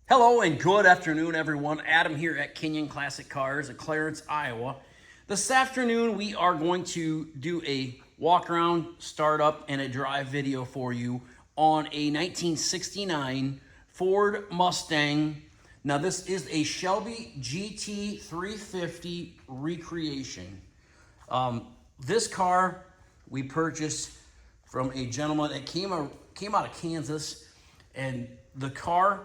Hello and good afternoon, everyone. Adam here at Kinion Classic Cars at Clarence, Iowa. This afternoon, we are going to do a walk around, startup, and a drive video for you on a 1969 Ford Mustang. Now, this is a Shelby GT350 recreation. This car we purchased from a gentleman that came out of Kansas, and the car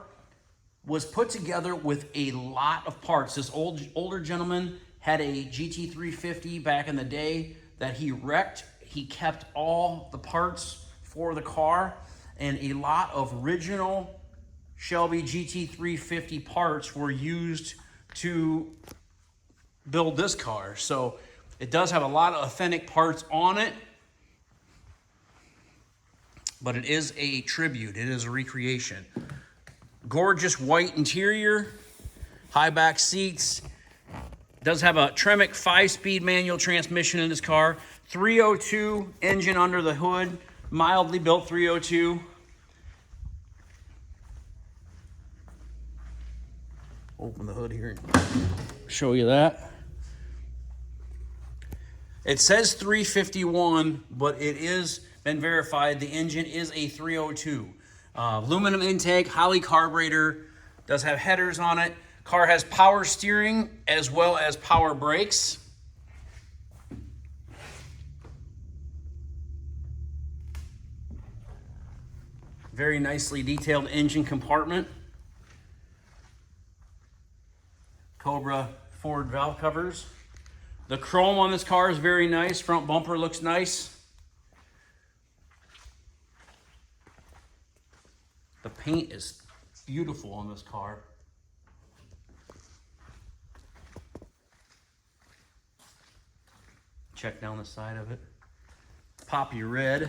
was put together with a lot of parts. This older gentleman had a GT350 back in the day that he wrecked. He kept all the parts for the car, and a lot of original Shelby GT350 parts were used to build this car. So it does have a lot of authentic parts on it, but it is a tribute. It is a recreation. Gorgeous white interior, high back seats. Does have a Tremec 5-speed manual transmission in this car. 302 engine under the hood, mildly built 302. Open the hood here and show you that. It says 351, but it is been verified. The engine is a 302. Aluminum intake, Holley carburetor, does have headers on it. Car has power steering as well as power brakes. Very nicely detailed engine compartment. Cobra Ford valve covers. The chrome on this car is very nice. Front bumper looks nice. The paint is beautiful on this car. Check down the side of it. Poppy red,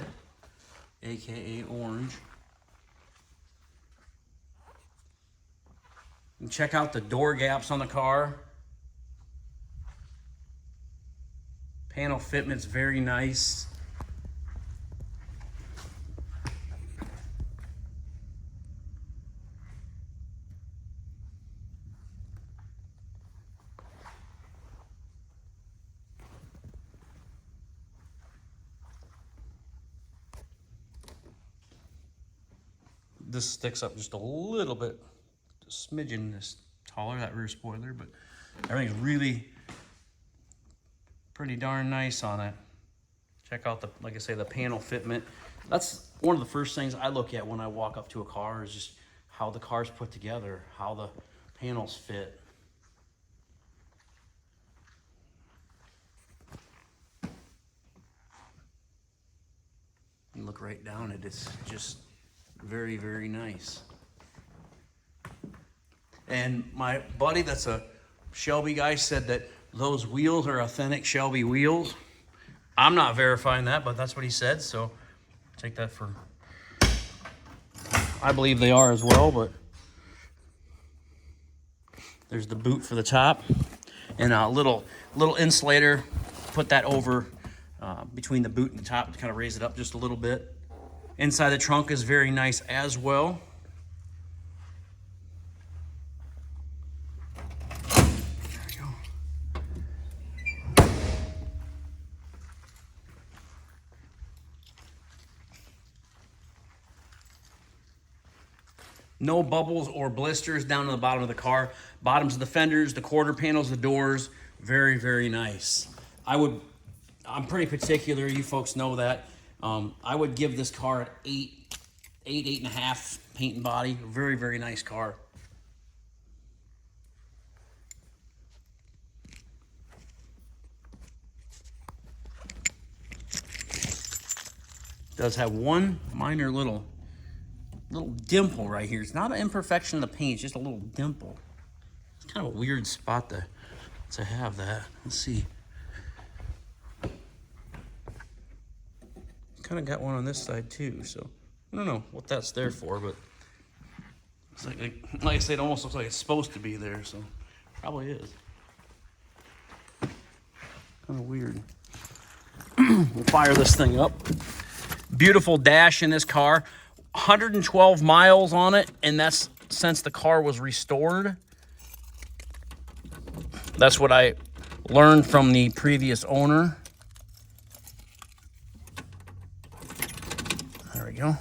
aka orange. And check out the door gaps on the car. Panel fitment's very nice. This sticks up just a little bit, a smidgen this taller, that rear spoiler, but everything's really pretty darn nice on it. Check out the, like I say, the panel fitment. That's one of the first things I look at when I walk up to a car, is just how the car's put together, how the panels fit. You look right down it, it's just very, very nice. And my buddy that's a Shelby guy said that those wheels are authentic Shelby wheels. I'm not verifying that, but that's what he said, so take that for, I believe they are as well. But there's the boot for the top, and a little insulator. Put that over between the boot and the top to kind of raise it up just a little bit. Inside the trunk is very nice as well. There we go. No bubbles or blisters down to the bottom of the car. Bottoms of the fenders, the quarter panels, the doors, very, very nice. I'm pretty particular, you folks know that. I would give this car an 8.5 paint and body. Very, very nice car. Does have one minor little dimple right here. It's not an imperfection of the paint, it's just a little dimple. It's kind of a weird spot to have that. Let's see. Kind of got one on this side too, so I don't know what that's there for, but it's like I said, it almost looks like it's supposed to be there, so probably is. Kind of weird. We'll fire this thing up. Beautiful dash in this car. 112 miles on it, and that's since the car was restored. That's what I learned from the previous owner. There we go.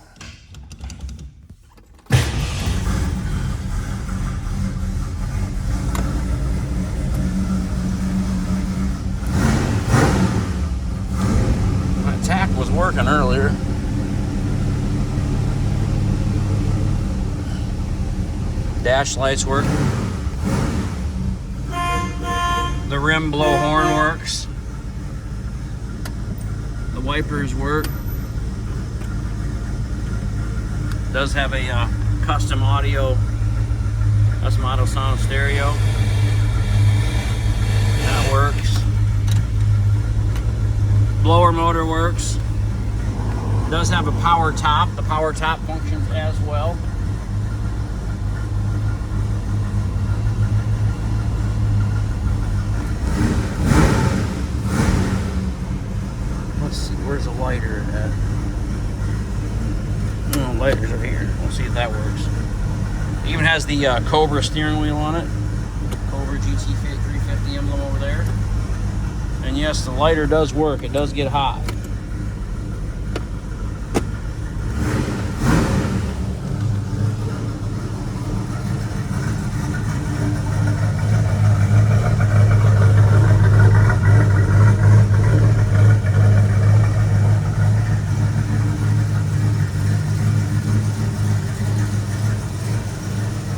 My tack was working earlier. Dash lights work. The rim blow horn works. The wipers work. Does have a custom audio sound stereo. That works. Blower motor works. Does have a power top. The power top functions as well. Let's see, where's the lighter at? Oh, lighters are here. We'll see if that works. It even has the Cobra steering wheel on it. Cobra GT350 emblem over there. And yes, the lighter does work. It does get hot.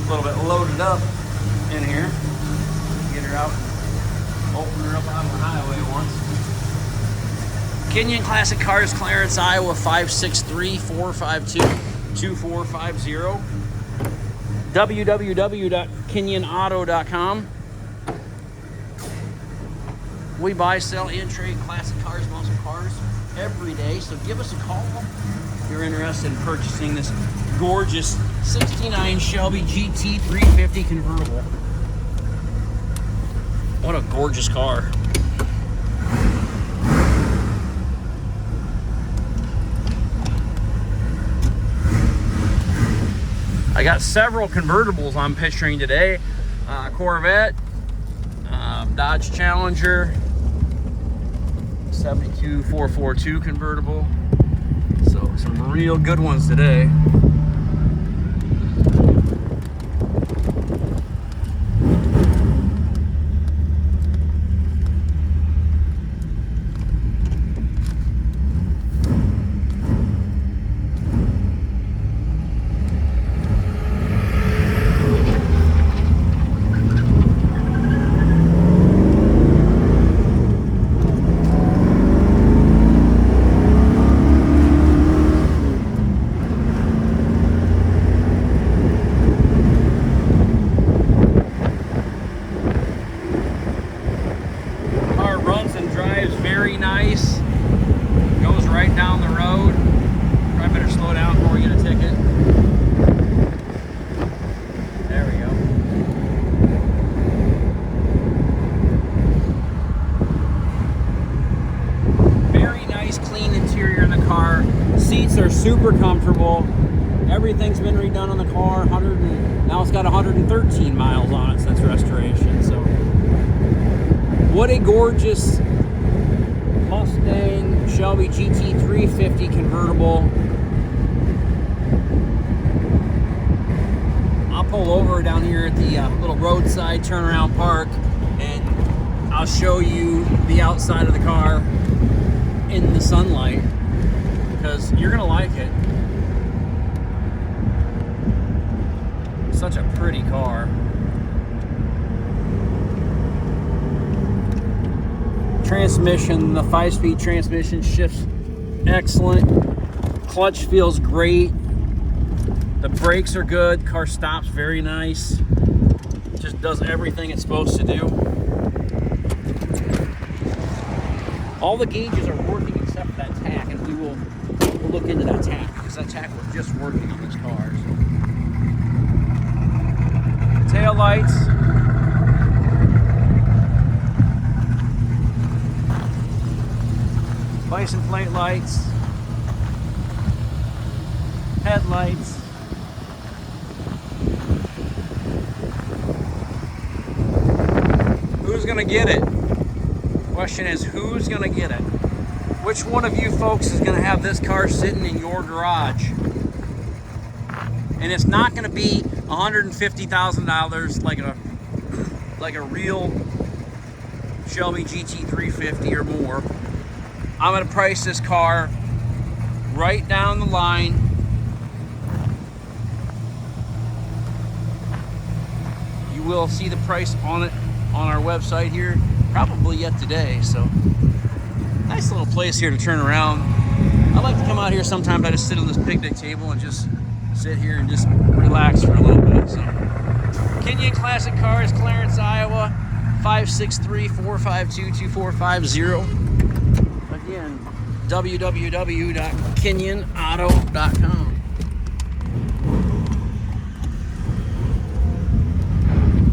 A little bit loaded up in here. Get her out and open her up on the highway once. Kinion Classic Cars, Clarence, Iowa, 563-452-2450. www.kinionauto.com. We buy, sell, and trade classic cars, muscle cars every day. So give us a call if you're interested in purchasing this gorgeous 69 Shelby GT350 convertible. What a gorgeous car. I got several convertibles I'm picturing today. Corvette, Dodge Challenger, 72 442 convertible. So some real good ones today. Very nice. Goes right down the road. Probably better slow down before we get a ticket. There we go. Very nice, clean interior in the car. Seats are super comfortable. Everything's been redone on the car. Now it's got 113 miles on it since restoration. So, what a gorgeous Mustang Shelby GT350 convertible. I'll pull over down here at the little roadside turnaround park and I'll show you the outside of the car in the sunlight because you're gonna like it. Such a pretty car. Transmission, the 5-speed transmission shifts excellent. Clutch feels great. The brakes are good. Car stops very nice. Just does everything it's supposed to do. All the gauges are working except for that tack, and we'll look into that tack because that tack was just working on these cars. Tail lights. License plate lights, headlights, who's gonna get it? Question is, who's gonna get it? Which one of you folks is gonna have this car sitting in your garage? And it's not gonna be $150,000 like a real Shelby GT350 or more. I'm gonna price this car right down the line. You will see the price on it on our website here, probably yet today. So nice little place here to turn around. I like to come out here sometimes. I just sit on this picnic table and just sit here and just relax for a little bit. So Kinion Classic Cars, Clarence, Iowa, 563-452-2450. Again, www.kinionauto.com.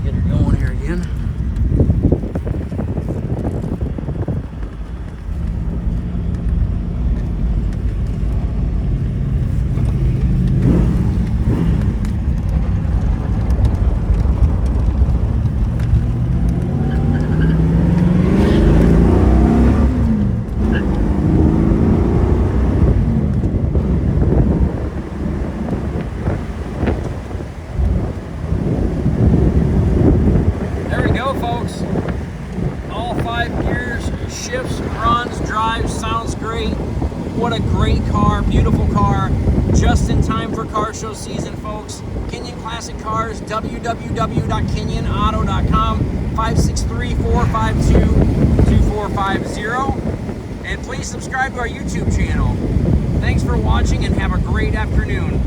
Get her going here again. Folks, all 5 gears, shifts, runs, drives, sounds great. What a great car, beautiful car, just in time for car show season, folks. Kinion Classic Cars, www.kinionauto.com, 563-452-2450. And please subscribe to our YouTube channel. Thanks for watching and have a great afternoon.